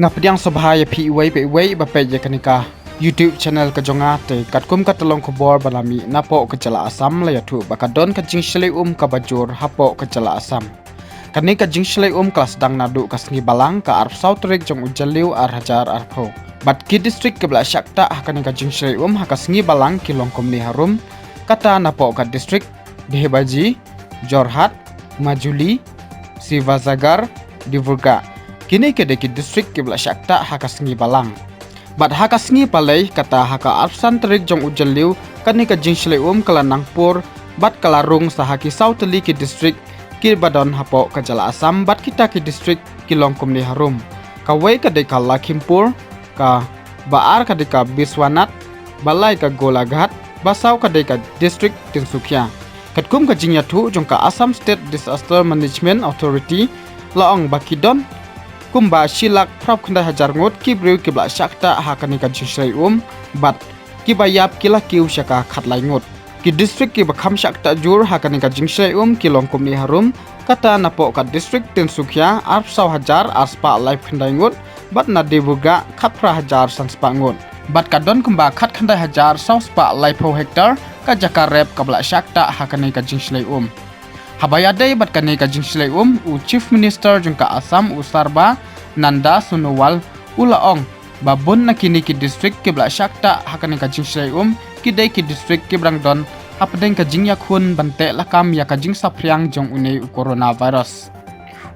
Ngapdiang sabhaya pi iway bape je kanika YouTube channel kajonga te katkum katalong khobor balami napo kachala Assam la yathu bakadon ka jingshle kabajur hapo kachala Assam kani ka jingshle klas dang nadu kasngi balang ka arp sautrik jong ujaliu ar hajar arpho bat ki district ke bla shakta hakani ka jingshle hakasngi balang kilong komni harum kata napo ka district Behebaji Jorhat Majuli Sivasagar Divurga kini kedeki district ke bla shakta hakasngi balang bat hakasngi palai kata haka arpsan terik jong ujaliu kani ka jingshle kala nangpur bat kalarung sahaki sautli ki district ki badon hapo kajala Assam bat kita ki district kilong komni harum kawai kadai ka Lakhimpur ka baar kadai ka Biswanat balai ka Golaghat basau kadai ka district Tinsukia katkum ka jingyathu jong ka Assam State Disaster Management Authority laong bakidon kumba shilak prap khanda hajar ngot ki brew ki bla shakta hakani ka jingshlei bat ki bayap kila kiu shaka khatlai ngot ki district ki bakham shakta jur hakani ka jingshlei kilong komni harum kata napo ka district Tinsukia arp saw hajar aspa life khandai ngot bat na debuga khapra hajar sanspa ngot bat kadon kumba khat khandai hajar saw spa life ho hektar ka jakarep ka bla shakta hakani ka jingshlei habayadai bat kani ka jingshlei u chief minister jong ka Assam u Sarba Nanda Sunowal ulaong babun na kini ki district ke bla shakta hakani ka jingshlei kidai ki district ke brangdon hapdeng ka jingya khun bante lakam ya ka jing sapriang jong unei coronavirus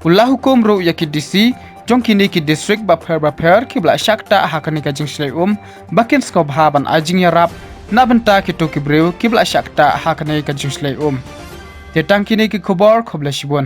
ulah hukum ro ya ki DC jong kini ki district ba pher ki bla shakta hakani ka jingshlei bakin skob haban ajing ya rap na benta ki to ki brew ki bla shakta hakani ka jingshlei tetang kini ki khobor khobla shibon